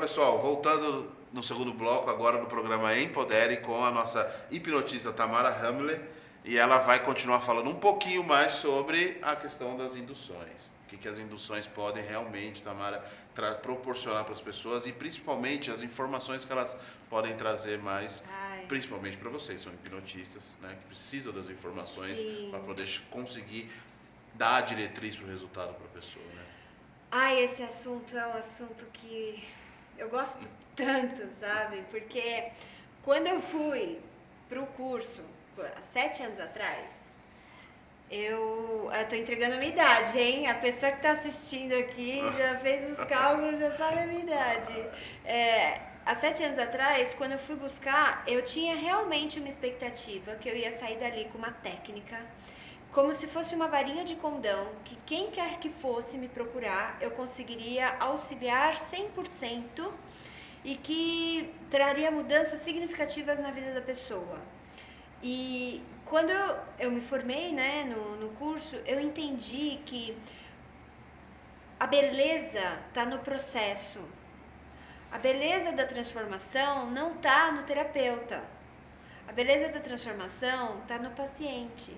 pessoal, voltando no segundo bloco, agora no programa Empodere, com a nossa hipnotista Tamara Hamler, e ela vai continuar falando um pouquinho mais sobre a questão das induções. O que as induções podem realmente, Tamara, proporcionar para as pessoas e principalmente as informações que elas podem trazer mais, principalmente para vocês, são hipnotistas, né, que precisam das informações para poder conseguir dar a diretriz para o resultado para a pessoa, né? Esse assunto é um assunto que eu gosto tanto, sabe? Porque quando eu fui pro curso, há 7 anos atrás, eu tô entregando a minha idade, hein? A pessoa que tá assistindo aqui já fez os cálculos, já sabe a minha idade. Há 7 anos atrás, quando eu fui buscar, eu tinha realmente uma expectativa que eu ia sair dali com uma técnica, como se fosse uma varinha de condão, que quem quer que fosse me procurar, eu conseguiria auxiliar 100% e que traria mudanças significativas na vida da pessoa. E quando eu me formei, né, no curso, eu entendi que a beleza está no processo. A beleza da transformação não está no terapeuta. A beleza da transformação está no paciente.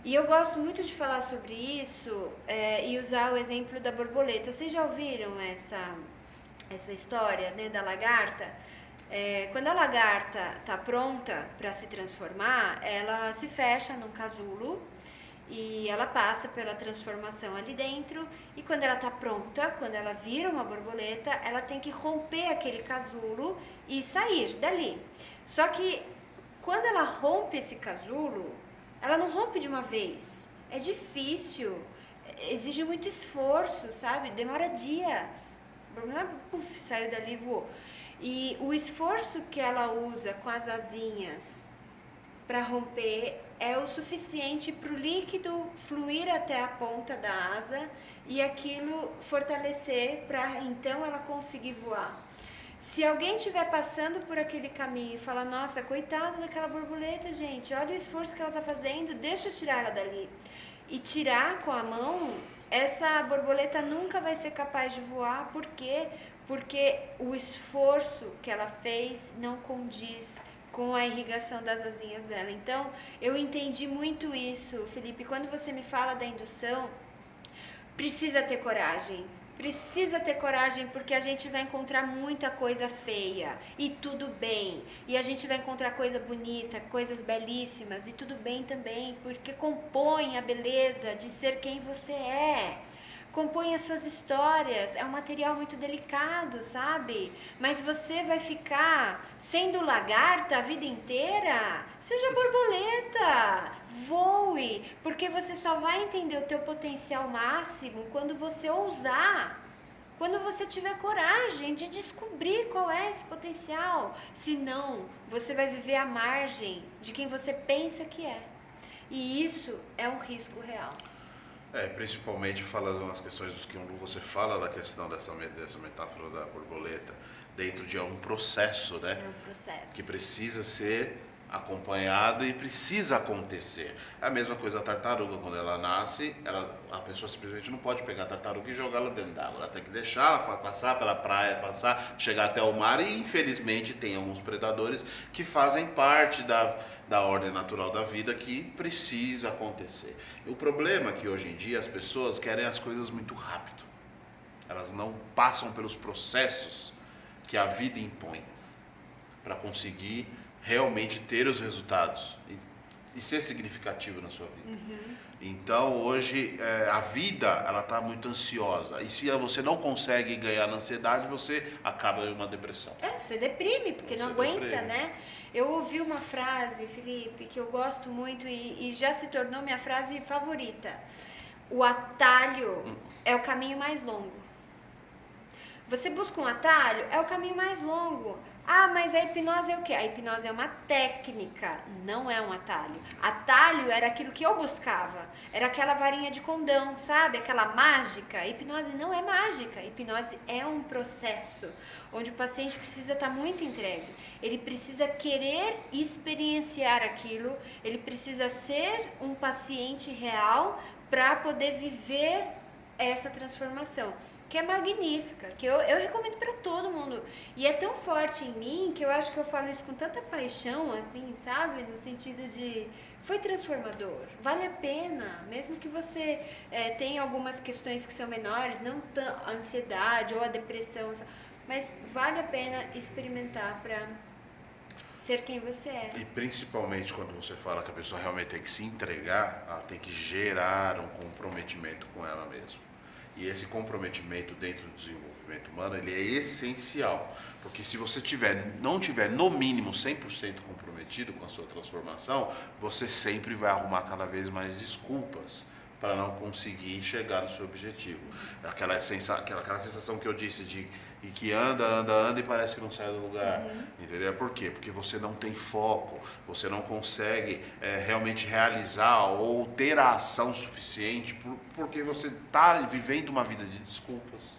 E eu gosto muito de falar sobre isso e usar o exemplo da borboleta. Vocês já ouviram essa história, né, da lagarta? Quando a lagarta está pronta para se transformar, ela se fecha num casulo e ela passa pela transformação ali dentro. E quando ela está pronta, quando ela vira uma borboleta, ela tem que romper aquele casulo e sair dali. Só que quando ela rompe esse casulo, ela não rompe de uma vez, é difícil, exige muito esforço, sabe? Demora dias, não é puf, saiu dali e voou. E o esforço que ela usa com as asinhas para romper é o suficiente para o líquido fluir até a ponta da asa e aquilo fortalecer para então ela conseguir voar. Se alguém estiver passando por aquele caminho e falar, nossa, coitada daquela borboleta, gente, olha o esforço que ela está fazendo, deixa eu tirar ela dali. E tirar com a mão, essa borboleta nunca vai ser capaz de voar. Por quê? Porque o esforço que ela fez não condiz com a irrigação das asinhas dela. Então, eu entendi muito isso, Felipe. Quando você me fala da indução, precisa ter coragem. Precisa ter coragem, porque a gente vai encontrar muita coisa feia e tudo bem. E a gente vai encontrar coisa bonita, coisas belíssimas e tudo bem também, porque compõe a beleza de ser quem você é. Compõe as suas histórias, é um material muito delicado, sabe? Mas você vai ficar sendo lagarta a vida inteira? Seja borboleta, voe, porque você só vai entender o teu potencial máximo quando você ousar, quando você tiver coragem de descobrir qual é esse potencial. Senão, você vai viver à margem de quem você pensa que é. E isso é um risco real. Principalmente falando nas questões dos que você fala da questão dessa metáfora da borboleta, dentro de um processo, né? É um processo. Que precisa ser acompanhado e precisa acontecer. É a mesma coisa a tartaruga, quando ela nasce, a pessoa simplesmente não pode pegar a tartaruga e jogá-la dentro d'água. Ela tem que deixar ela passar pela praia, chegar até o mar, e infelizmente tem alguns predadores que fazem parte da ordem natural da vida, que precisa acontecer. E o problema é que hoje em dia as pessoas querem as coisas muito rápido. Elas não passam pelos processos que a vida impõe para conseguir realmente ter os resultados e ser significativo na sua vida. Então hoje a vida ela está muito ansiosa, e se você não consegue ganhar na ansiedade, você acaba em uma depressão. Você deprime, porque não aguenta, né? Eu ouvi uma frase, Felipe, que eu gosto muito e já se tornou minha frase favorita. O atalho é o caminho mais longo. Você busca um atalho, é o caminho mais longo. Mas a hipnose é o quê? A hipnose é uma técnica, não é um atalho. Atalho era aquilo que eu buscava, era aquela varinha de condão, sabe? Aquela mágica. A hipnose não é mágica, a hipnose é um processo onde o paciente precisa estar muito entregue. Ele precisa querer experienciar aquilo, ele precisa ser um paciente real para poder viver essa transformação. que é magnífica, que eu recomendo para todo mundo. E é tão forte em mim que eu acho que eu falo isso com tanta paixão, assim, sabe? No sentido de, foi transformador, vale a pena, mesmo que você tenha algumas questões que são menores, não a ansiedade ou a depressão, mas vale a pena experimentar para ser quem você é. E principalmente quando você fala que a pessoa realmente tem que se entregar, ela tem que gerar um comprometimento com ela mesma. E esse comprometimento dentro do desenvolvimento humano, ele é essencial. Porque se você não tiver no mínimo 100% comprometido com a sua transformação, você sempre vai arrumar cada vez mais desculpas para não conseguir chegar no seu objetivo. Aquela sensação que eu disse de e que anda e parece que não sai do lugar. Entendeu? Por quê? Porque você não tem foco, você não consegue realmente realizar ou ter a ação suficiente porque você está vivendo uma vida de desculpas,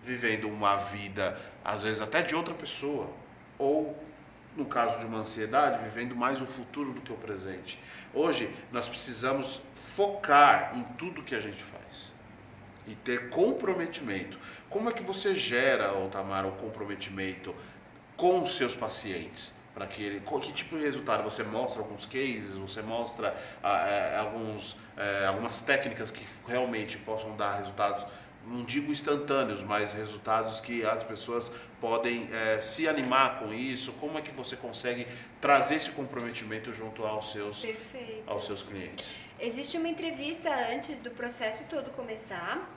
vivendo uma vida, às vezes até de outra pessoa, ou no caso de uma ansiedade, vivendo mais o futuro do que o presente. Hoje, nós precisamos focar em tudo que a gente faz e ter comprometimento. Como é que você gera, Tamara, o comprometimento com os seus pacientes? Para que tipo de resultado? Você mostra alguns cases, você mostra algumas técnicas que realmente possam dar resultados, não digo instantâneos, mas resultados que as pessoas podem se animar com isso. Como é que você consegue trazer esse comprometimento junto aos seus clientes? Existe uma entrevista antes do processo todo começar,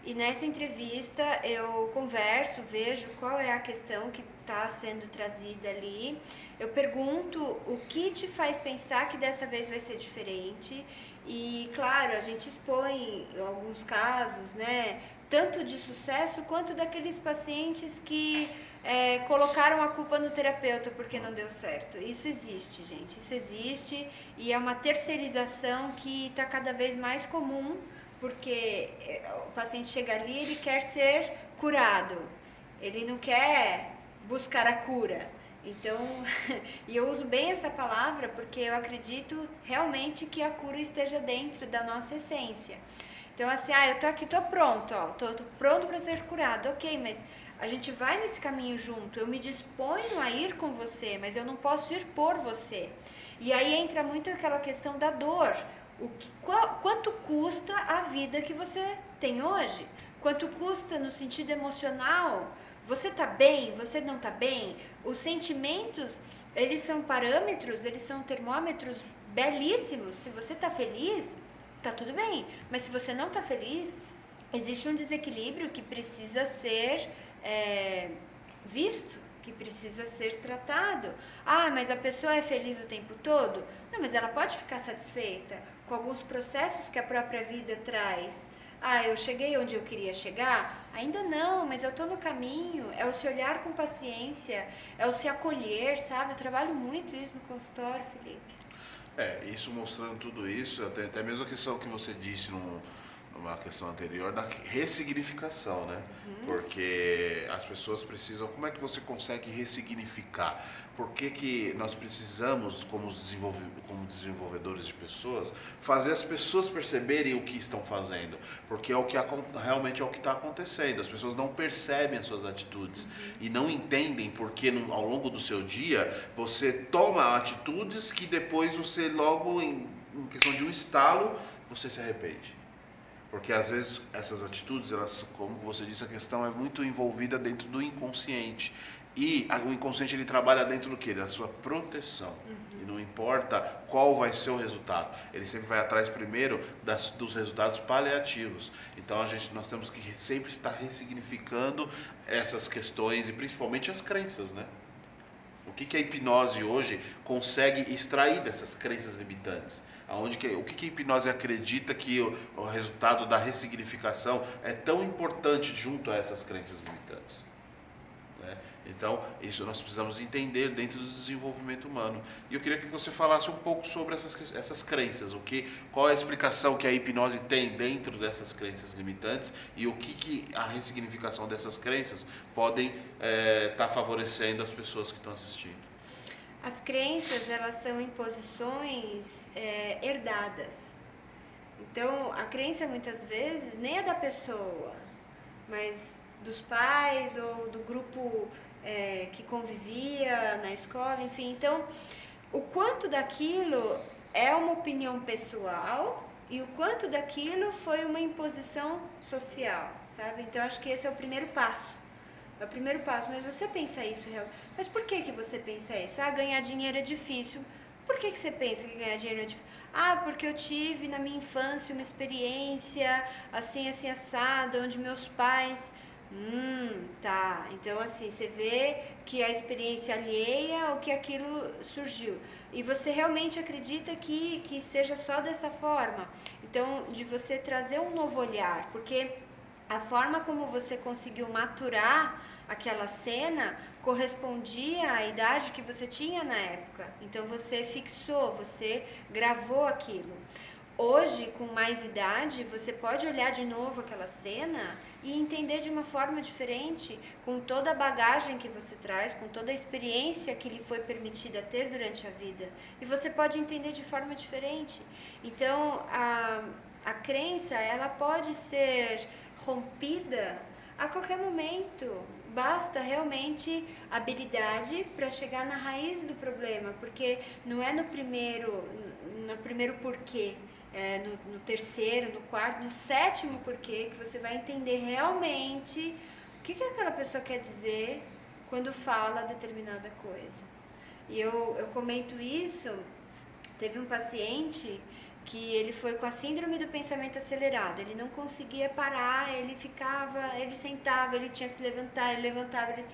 e nessa entrevista eu converso, vejo qual é a questão que está sendo trazida ali. Eu pergunto o que te faz pensar que dessa vez vai ser diferente. E claro, a gente expõe alguns casos, né? Tanto de sucesso quanto daqueles pacientes que colocaram a culpa no terapeuta porque não deu certo. Isso existe, gente, isso existe, e é uma terceirização que está cada vez mais comum, porque o paciente chega ali, ele quer ser curado, ele não quer buscar a cura. Então, e eu uso bem essa palavra porque eu acredito realmente que a cura esteja dentro da nossa essência. Então, assim, eu tô aqui, tô pronto, tô pronto para ser curado, ok, mas a gente vai nesse caminho junto, eu me disponho a ir com você, mas eu não posso ir por você. E aí entra muito aquela questão da dor. Quanto custa a vida que você tem hoje? Quanto custa no sentido emocional? Você tá bem? Você não tá bem? Os sentimentos, eles são parâmetros, eles são termômetros belíssimos. Se você tá feliz, tá tudo bem. Mas se você não tá feliz, existe um desequilíbrio que precisa ser visto, que precisa ser tratado. Mas a pessoa é feliz o tempo todo? Não, mas ela pode ficar satisfeita com alguns processos que a própria vida traz. Eu cheguei onde eu queria chegar? Ainda não, mas eu estou no caminho. É o se olhar com paciência, é o se acolher, sabe? Eu trabalho muito isso no consultório, Felipe. Isso mostrando tudo isso, até mesmo a questão que você disse numa questão anterior, da ressignificação, né? Porque as pessoas precisam, como é que você consegue ressignificar? Por que nós precisamos, como desenvolvedores de pessoas, fazer as pessoas perceberem o que estão fazendo? Porque realmente é o que está acontecendo. As pessoas não percebem as suas atitudes e não entendem porque ao longo do seu dia você toma atitudes que depois você logo, em questão de um estalo, você se arrepende. Porque às vezes essas atitudes, elas, como você disse, a questão é muito envolvida dentro do inconsciente. E o inconsciente, ele trabalha dentro do quê? Da sua proteção. E não importa qual vai ser o resultado. Ele sempre vai atrás primeiro dos resultados paliativos. Então nós temos que sempre estar ressignificando essas questões e principalmente as crenças, né? O que a hipnose hoje consegue extrair dessas crenças limitantes? O que a hipnose acredita que o resultado da ressignificação é tão importante junto a essas crenças limitantes? Né? Então, isso nós precisamos entender dentro do desenvolvimento humano. E eu queria que você falasse um pouco sobre essas crenças, qual é a explicação que a hipnose tem dentro dessas crenças limitantes e o que a ressignificação dessas crenças podem estar favorecendo as pessoas que estão assistindo. As crenças, elas são imposições herdadas. Então, a crença muitas vezes nem é da pessoa, mas dos pais ou do grupo que convivia na escola, enfim. Então, o quanto daquilo é uma opinião pessoal e o quanto daquilo foi uma imposição social, sabe? Então, acho que esse é o primeiro passo. É o primeiro passo, mas você pensa isso realmente. Mas por que você pensa isso? Ah, ganhar dinheiro é difícil. Por que você pensa que ganhar dinheiro é difícil? Ah, porque eu tive na minha infância uma experiência assim, assim, assada, onde meus pais... Tá. Então, assim, você vê que a experiência alheia ou que aquilo surgiu. E você realmente acredita que seja só dessa forma. Então, de você trazer um novo olhar, porque a forma como você conseguiu maturar aquela cena correspondia à idade que você tinha na época. Então você fixou, você gravou aquilo. Hoje, com mais idade, você pode olhar de novo aquela cena e entender de uma forma diferente, com toda a bagagem que você traz, com toda a experiência que lhe foi permitida ter durante a vida. E você pode entender de forma diferente. Então, a crença, ela pode ser rompida a qualquer momento. Basta realmente habilidade para chegar na raiz do problema, porque não é no primeiro porquê, no terceiro, no quarto, no sétimo porquê que você vai entender realmente o que aquela pessoa quer dizer quando fala determinada coisa. E eu comento isso, teve um paciente que ele foi com a síndrome do pensamento acelerado, ele não conseguia parar, ele sentava, ele tinha que levantar, ele levantava, ele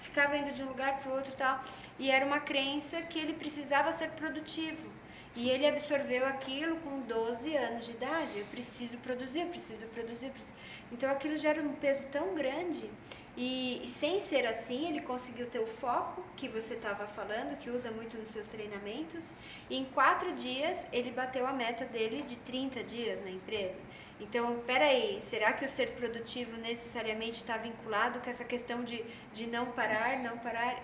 ficava indo de um lugar para o outro e tal, e era uma crença que ele precisava ser produtivo, e ele absorveu aquilo com 12 anos de idade, eu preciso produzir, eu preciso produzir. Então aquilo gera um peso tão grande, e sem ser assim, ele conseguiu ter o foco que você estava falando, que usa muito nos seus treinamentos, e em 4 dias ele bateu a meta dele de 30 dias na empresa. Então, peraí, será que o ser produtivo necessariamente está vinculado com essa questão de não parar?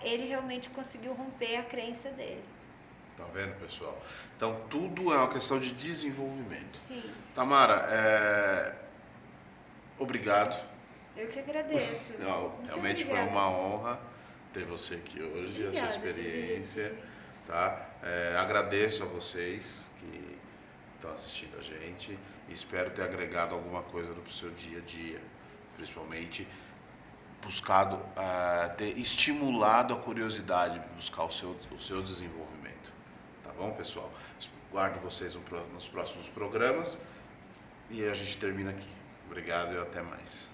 Ele realmente conseguiu romper a crença dele. Tá vendo, pessoal? Então, tudo é uma questão de desenvolvimento. Sim. Tamara, obrigado. Eu que agradeço. Não, realmente foi uma honra ter você aqui hoje, obrigada, a sua experiência. Tá? Agradeço a vocês que estão assistindo a gente. Espero ter agregado alguma coisa no seu dia a dia, principalmente buscado, ter estimulado a curiosidade, buscar o seu desenvolvimento. Tá bom, pessoal? Guardo vocês nos próximos programas e a gente termina aqui. Obrigado e até mais.